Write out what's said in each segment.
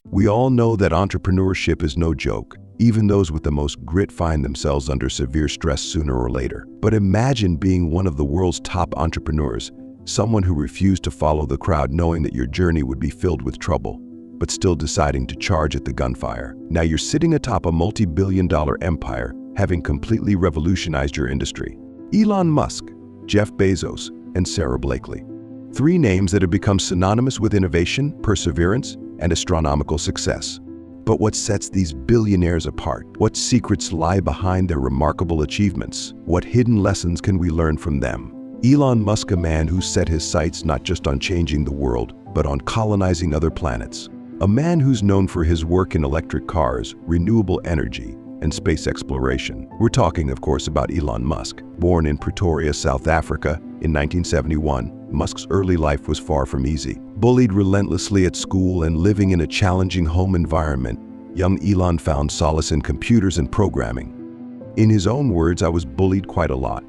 We all know that entrepreneurship is no joke. Even those with the most grit find themselves under severe stress sooner or later. But imagine being one of the world's top entrepreneurs, someone who refused to follow the crowd knowing that your journey would be filled with trouble, but still deciding to charge at the gunfire. Now you're sitting atop a multi-billion-dollar empire, having completely revolutionized your industry. Elon Musk, Jeff Bezos, and Sarah Blakely. Three names that have become synonymous with innovation, perseverance, and astronomical success. But what sets these billionaires apart? What secrets lie behind their remarkable achievements? What hidden lessons can we learn from them? Elon Musk, a man who set his sights not just on changing the world, but on colonizing other planets. A man who's known for his work in electric cars, renewable energy, and space exploration. We're talking, of course, about Elon Musk. Born in Pretoria, South Africa in 1971, Musk's early life was far from easy. Bullied relentlessly at school and living in a challenging home environment, young Elon found solace in computers and programming. In his own words, "I was bullied quite a lot.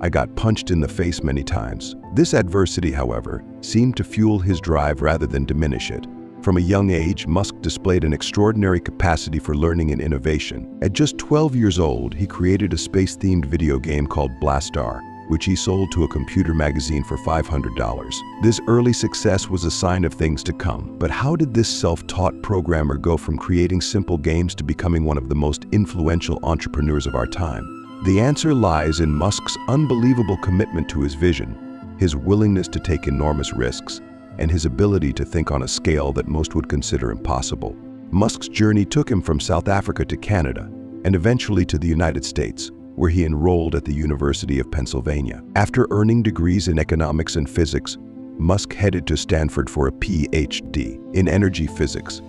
I got punched in the face many times." This adversity, however, seemed to fuel his drive rather than diminish it. From a young age, Musk displayed an extraordinary capacity for learning and innovation. At just 12 years old, he created a space-themed video game called Blastar, which he sold to a computer magazine for $500. This early success was a sign of things to come. But how did this self-taught programmer go from creating simple games to becoming one of the most influential entrepreneurs of our time? The answer lies in Musk's unbelievable commitment to his vision, his willingness to take enormous risks, and his ability to think on a scale that most would consider impossible. Musk's journey took him from South Africa to Canada, and eventually to the United States, where he enrolled at the University of Pennsylvania. After earning degrees in economics and physics, Musk headed to Stanford for a PhD in energy physics.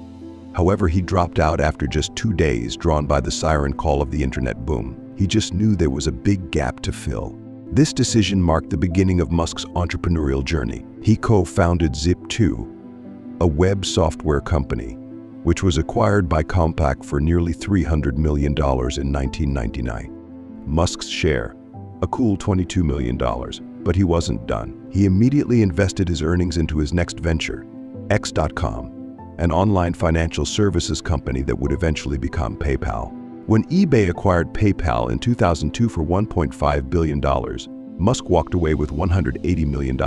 However, he dropped out after just 2 days, drawn by the siren call of the internet boom. He just knew there was a big gap to fill. This decision marked the beginning of Musk's entrepreneurial journey. He co-founded Zip2, a web software company, which was acquired by Compaq for nearly $300 million in 1999. Musk's share, a cool $22 million, but he wasn't done. He immediately invested his earnings into his next venture, X.com, an online financial services company that would eventually become PayPal. When eBay acquired PayPal in 2002 for $1.5 billion, Musk walked away with $180 million.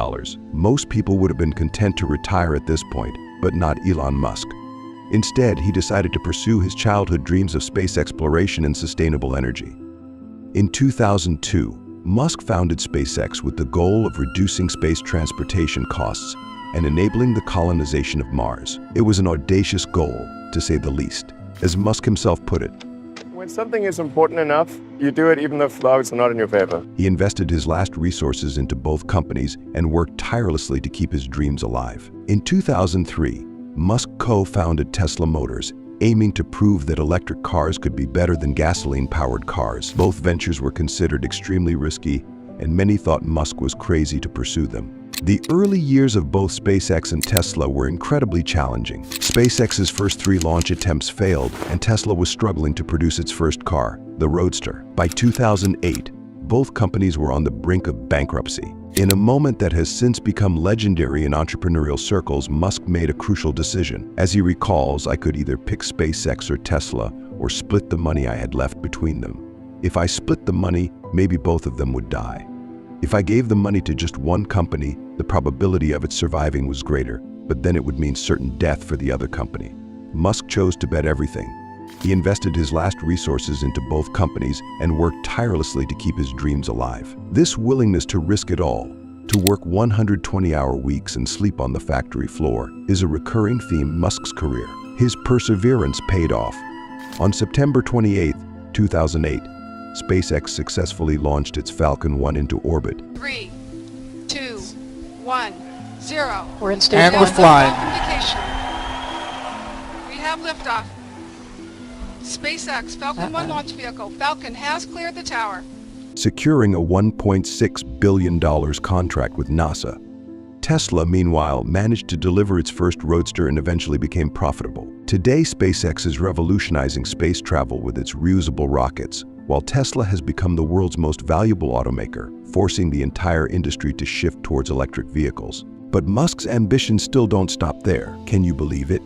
Most people would have been content to retire at this point, but not Elon Musk. Instead, he decided to pursue his childhood dreams of space exploration and sustainable energy. In 2002, Musk founded SpaceX with the goal of reducing space transportation costs and enabling the colonization of Mars. It was an audacious goal, to say the least. As Musk himself put it, "When something is important enough, you do it even though the odds are not in your favor." He invested his last resources into both companies and worked tirelessly to keep his dreams alive. In 2003, Musk co-founded Tesla Motors, aiming to prove that electric cars could be better than gasoline-powered cars. Both ventures were considered extremely risky, and many thought Musk was crazy to pursue them. The early years of both SpaceX and Tesla were incredibly challenging. SpaceX's first 3 launch attempts failed, and Tesla was struggling to produce its first car, the Roadster. By 2008, both companies were on the brink of bankruptcy. In a moment that has since become legendary in entrepreneurial circles, Musk made a crucial decision. As he recalls, "I could either pick SpaceX or Tesla, or split the money I had left between them. If I split the money, maybe both of them would die. If I gave the money to just one company, the probability of it surviving was greater, but then it would mean certain death for the other company." Musk chose to bet everything. He invested his last resources into both companies and worked tirelessly to keep his dreams alive. This willingness to risk it all, to work 120-hour weeks and sleep on the factory floor, is a recurring theme in Musk's career. His perseverance paid off. On September 28, 2008, SpaceX successfully launched its Falcon 1 into orbit. 3, 2, 1, 0. We're in stage 1. And we're flying. We have liftoff. SpaceX Falcon 1 launch vehicle. Falcon has cleared the tower. Securing a $1.6 billion contract with NASA. Tesla, meanwhile, managed to deliver its first Roadster and eventually became profitable. Today, SpaceX is revolutionizing space travel with its reusable rockets, while Tesla has become the world's most valuable automaker, forcing the entire industry to shift towards electric vehicles. But Musk's ambitions still don't stop there. Can you believe it?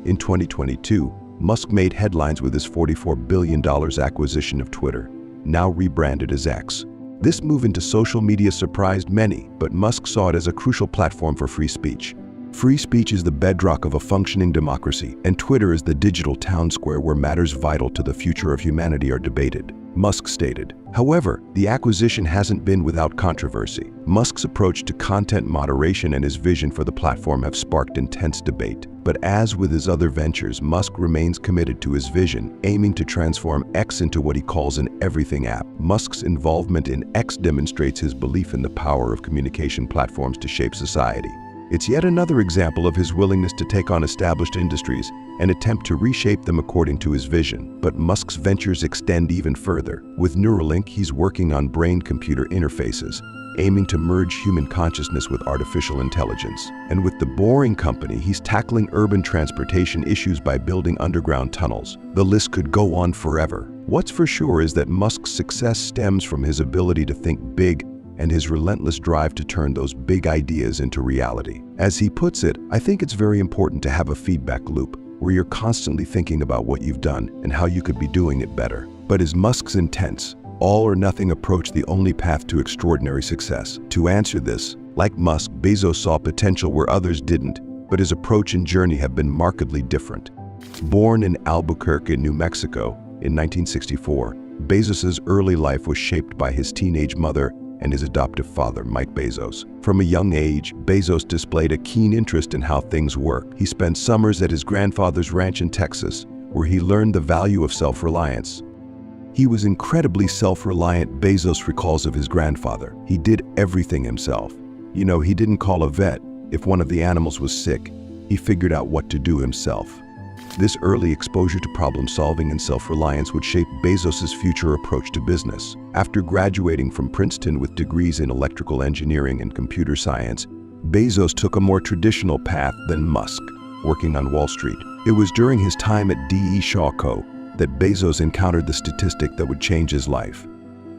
In 2022, Musk made headlines with his $44 billion acquisition of Twitter, now rebranded as X. This move into social media surprised many, but Musk saw it as a crucial platform for free speech. Free speech is the bedrock of a functioning democracy, and Twitter is the digital town square where matters vital to the future of humanity are debated, Musk stated. However, the acquisition hasn't been without controversy. Musk's approach to content moderation and his vision for the platform have sparked intense debate. But as with his other ventures, Musk remains committed to his vision, aiming to transform X into what he calls an everything app. Musk's involvement in X demonstrates his belief in the power of communication platforms to shape society. It's yet another example of his willingness to take on established industries and attempt to reshape them according to his vision. But Musk's ventures extend even further. With Neuralink, he's working on brain-computer interfaces, aiming to merge human consciousness with artificial intelligence. And with the Boring Company, he's tackling urban transportation issues by building underground tunnels. The list could go on forever. What's for sure is that Musk's success stems from his ability to think big and his relentless drive to turn those big ideas into reality. As he puts it, I think it's very important to have a feedback loop where you're constantly thinking about what you've done and how you could be doing it better. But is Musk's intense, all-or-nothing approach the only path to extraordinary success? To answer this, like Musk, Bezos saw potential where others didn't, but his approach and journey have been markedly different. Born in Albuquerque, New Mexico in 1964, Bezos's early life was shaped by his teenage mother and his adoptive father, Mike Bezos. From a young age, Bezos displayed a keen interest in how things work. He spent summers at his grandfather's ranch in Texas, where he learned the value of self-reliance. He was incredibly self-reliant, Bezos recalls of his grandfather. He did everything himself. He didn't call a vet if one of the animals was sick. He figured out what to do himself. This early exposure to problem-solving and self-reliance would shape Bezos's future approach to business. After graduating from Princeton with degrees in electrical engineering and computer science, Bezos took a more traditional path than Musk, working on Wall Street. It was during his time at D.E. Shaw Co. that Bezos encountered the statistic that would change his life.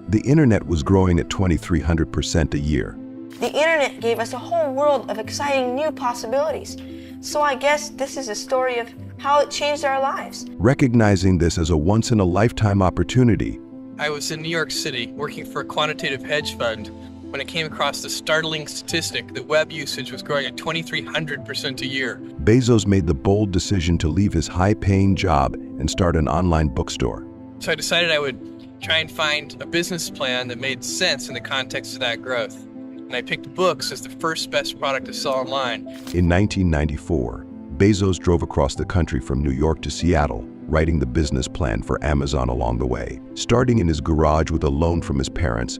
The internet was growing at 2,300% a year. The internet gave us a whole world of exciting new possibilities. So I guess this is a story of how it changed our lives. Recognizing this as a once-in-a-lifetime opportunity, I was in New York City working for a quantitative hedge fund when I came across the startling statistic that web usage was growing at 2,300% a year. Bezos made the bold decision to leave his high-paying job and start an online bookstore. So I decided I would try and find a business plan that made sense in the context of that growth. And I picked books as the first best product to sell online. In 1994, Bezos drove across the country from New York to Seattle, writing the business plan for Amazon along the way. Starting in his garage with a loan from his parents,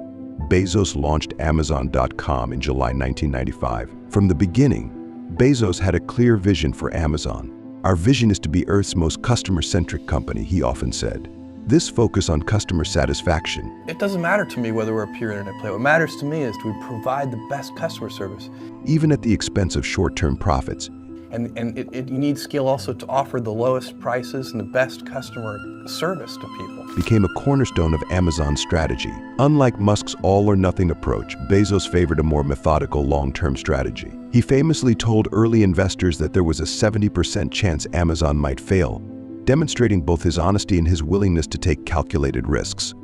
Bezos launched Amazon.com in July 1995. From the beginning, Bezos had a clear vision for Amazon. "Our vision is to be Earth's most customer-centric company," he often said. This focus on customer satisfaction. It doesn't matter to me whether we're a pure internet player. What matters to me is do we provide the best customer service. Even at the expense of short-term profits. You need skill also to offer the lowest prices and the best customer service to people. Became a cornerstone of Amazon's strategy. Unlike Musk's all-or-nothing approach, Bezos favored a more methodical long-term strategy. He famously told early investors that there was a 70% chance Amazon might fail, demonstrating both his honesty and his willingness to take calculated risks.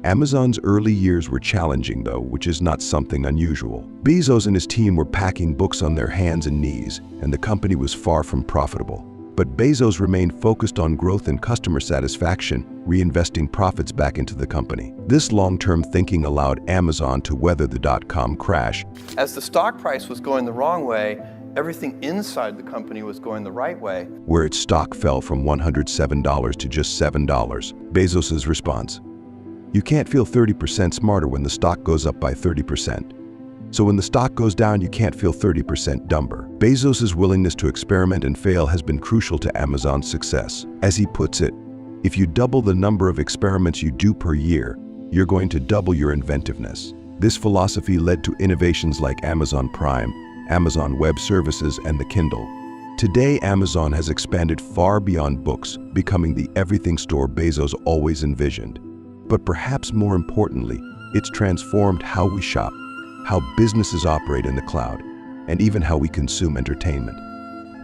Amazon's early years were challenging, though, which is not something unusual. Bezos and his team were packing books on their hands and knees, and the company was far from profitable. But Bezos remained focused on growth and customer satisfaction, reinvesting profits back into the company. This long-term thinking allowed Amazon to weather the dot-com crash. As the stock price was going the wrong way, everything inside the company was going the right way. Where its stock fell from $107 to just $7. Bezos's response: "You can't feel 30% smarter when the stock goes up by 30%. So when the stock goes down, you can't feel 30% dumber." Bezos's willingness to experiment and fail has been crucial to Amazon's success. As he puts it, if you double the number of experiments you do per year, you're going to double your inventiveness. This philosophy led to innovations like Amazon Prime, Amazon Web Services, and the Kindle. Today, Amazon has expanded far beyond books, becoming the everything store Bezos always envisioned. But perhaps more importantly, it's transformed how we shop, how businesses operate in the cloud, and even how we consume entertainment.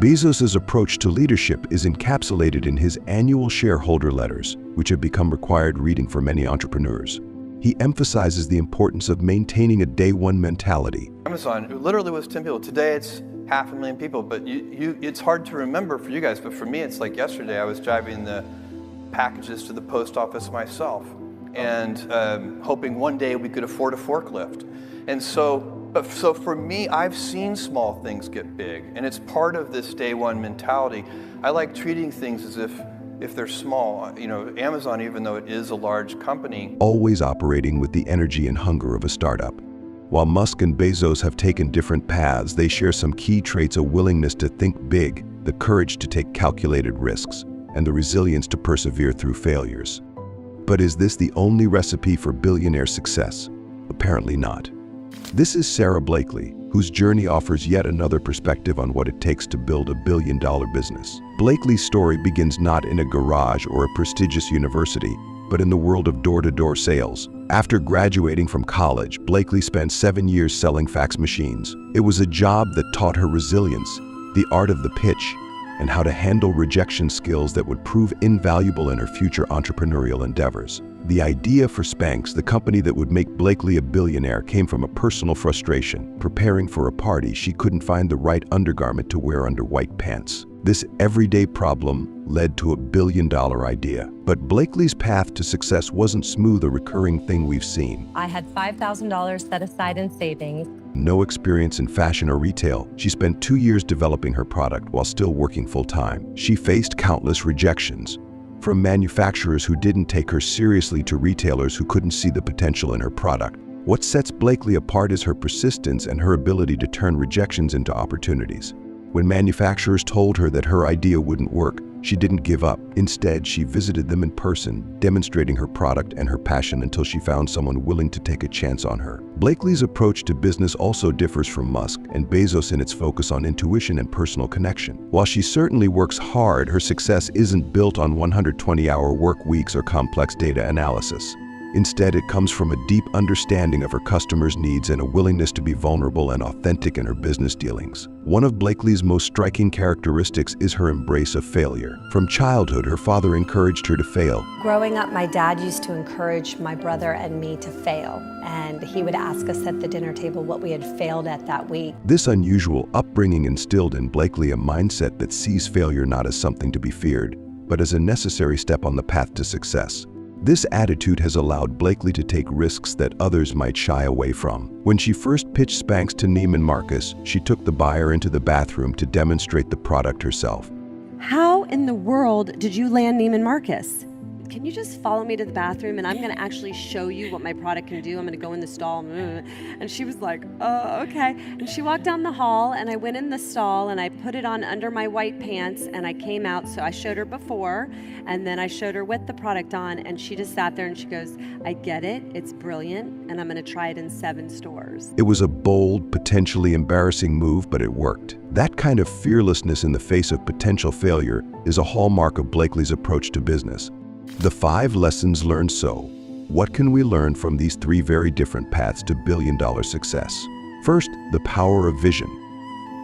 Bezos's approach to leadership is encapsulated in his annual shareholder letters, which have become required reading for many entrepreneurs. He emphasizes the importance of maintaining a day-one mentality. Amazon, it literally was 10 people. Today it's 500,000 people, but it's hard to remember for you guys, but for me it's like yesterday I was driving the packages to the post office myself and hoping one day we could afford a forklift. And so for me, I've seen small things get big, and it's part of this day one mentality. I like treating things as if they're small. You know, Amazon, even though it is a large company, always operating with the energy and hunger of a startup. While Musk and Bezos have taken different paths, they share some key traits: a willingness to think big, the courage to take calculated risks, and the resilience to persevere through failures. But is this the only recipe for billionaire success? Apparently not. This is Sarah Blakely, whose journey offers yet another perspective on what it takes to build a billion-dollar business. Blakely's story begins not in a garage or a prestigious university, but in the world of door-to-door sales. After graduating from college, Blakely spent 7 years selling fax machines. It was a job that taught her resilience, the art of the pitch, and how to handle rejection skills that would prove invaluable in her future entrepreneurial endeavors. The idea for Spanx, the company that would make Blakely a billionaire, came from a personal frustration. Preparing for a party, she couldn't find the right undergarment to wear under white pants. This everyday problem led to a billion-dollar idea. But Blakely's path to success wasn't smooth, a recurring thing we've seen. I had $5,000 set aside in savings. No experience in fashion or retail, she spent 2 years developing her product while still working full-time. She faced countless rejections, from manufacturers who didn't take her seriously to retailers who couldn't see the potential in her product. What sets Blakely apart is her persistence and her ability to turn rejections into opportunities. When manufacturers told her that her idea wouldn't work, she didn't give up. Instead, she visited them in person, demonstrating her product and her passion until she found someone willing to take a chance on her. Blakely's approach to business also differs from Musk and Bezos in its focus on intuition and personal connection. While she certainly works hard, her success isn't built on 120-hour work weeks or complex data analysis. Instead, it comes from a deep understanding of her customers' needs and a willingness to be vulnerable and authentic in her business dealings. One of Blakely's most striking characteristics is her embrace of failure. From childhood, her father encouraged her to fail. Growing up, my dad used to encourage my brother and me to fail, and he would ask us at the dinner table what we had failed at that week. This unusual upbringing instilled in Blakely a mindset that sees failure not as something to be feared, but as a necessary step on the path to success. This attitude has allowed Blakely to take risks that others might shy away from. When she first pitched Spanx to Neiman Marcus, she took the buyer into the bathroom to demonstrate the product herself. How in the world did you land Neiman Marcus? Can you just follow me to the bathroom and I'm going to actually show you what my product can do? I'm going to go in the stall. And she was like, oh, okay. And she walked down the hall and I went in the stall and I put it on under my white pants and I came out. So I showed her before and then I showed her with the product on and she just sat there and she goes, I get it. It's brilliant. And I'm going to try it in 7 stores. It was a bold, potentially embarrassing move, but it worked. That kind of fearlessness in the face of potential failure is a hallmark of Blakely's approach to business. The 5 lessons learned. So, what can we learn from these 3 very different paths to billion-dollar success? First, the power of vision.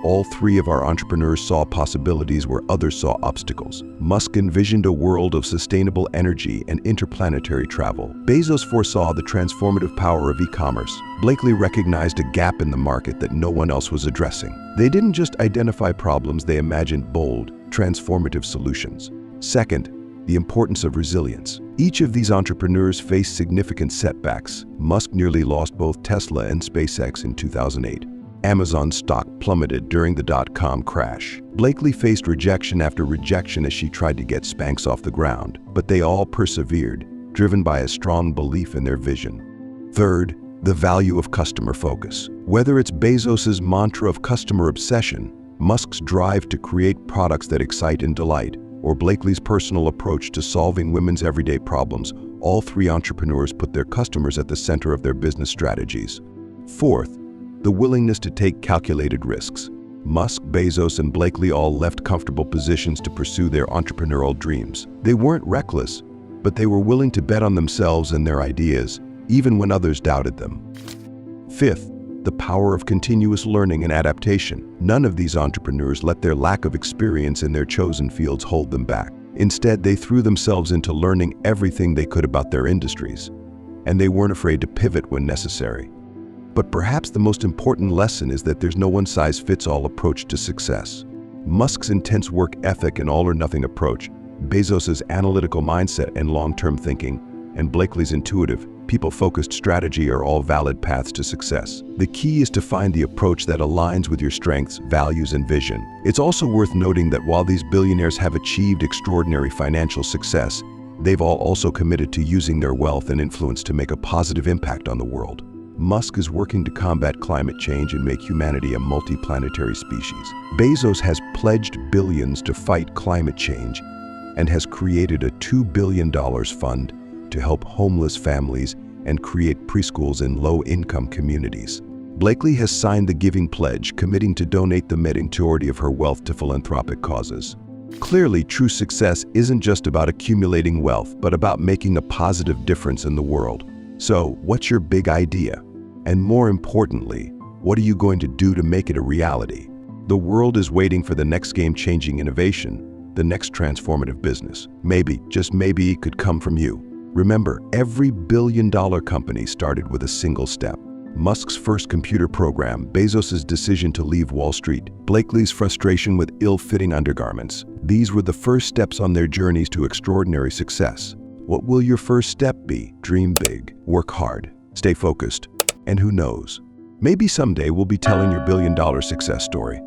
All 3 of our entrepreneurs saw possibilities where others saw obstacles. Musk envisioned a world of sustainable energy and interplanetary travel. Bezos foresaw the transformative power of e-commerce. Blakely recognized a gap in the market that no one else was addressing. They didn't just identify problems, they imagined bold, transformative solutions. Second, the importance of resilience. Each of these entrepreneurs faced significant setbacks. Musk nearly lost both Tesla and SpaceX in 2008. Amazon's stock plummeted during the dot-com crash. Blakely faced rejection after rejection as she tried to get Spanx off the ground, but they all persevered, driven by a strong belief in their vision. Third, the value of customer focus. Whether it's Bezos's mantra of customer obsession, Musk's drive to create products that excite and delight, or Blakely's personal approach to solving women's everyday problems, all 3 entrepreneurs put their customers at the center of their business strategies. Fourth, the willingness to take calculated risks. Musk, Bezos, and Blakely all left comfortable positions to pursue their entrepreneurial dreams. They weren't reckless, but they were willing to bet on themselves and their ideas, even when others doubted them. Fifth, the power of continuous learning and adaptation. None of these entrepreneurs let their lack of experience in their chosen fields hold them back. Instead, they threw themselves into learning everything they could about their industries, and they weren't afraid to pivot when necessary. But perhaps the most important lesson is that there's no one-size-fits-all approach to success. Musk's intense work ethic and all-or-nothing approach, Bezos's analytical mindset and long-term thinking, and Blakely's intuitive, people-focused strategy are all valid paths to success. The key is to find the approach that aligns with your strengths, values, and vision. It's also worth noting that while these billionaires have achieved extraordinary financial success, they've all also committed to using their wealth and influence to make a positive impact on the world. Musk is working to combat climate change and make humanity a multi-planetary species. Bezos has pledged billions to fight climate change and has created a $2 billion fund to help homeless families and create preschools in low-income communities. Blakely has signed the Giving Pledge, committing to donate the majority of her wealth to philanthropic causes. Clearly, true success isn't just about accumulating wealth, but about making a positive difference in the world. So, what's your big idea? And more importantly, what are you going to do to make it a reality? The world is waiting for the next game-changing innovation, the next transformative business. Maybe, just maybe, it could come from you. Remember, every billion-dollar company started with a single step. Musk's first computer program, Bezos's decision to leave Wall Street, Blakely's frustration with ill-fitting undergarments. These were the first steps on their journeys to extraordinary success. What will your first step be? Dream big, work hard, stay focused, and who knows? Maybe someday we'll be telling your billion-dollar success story.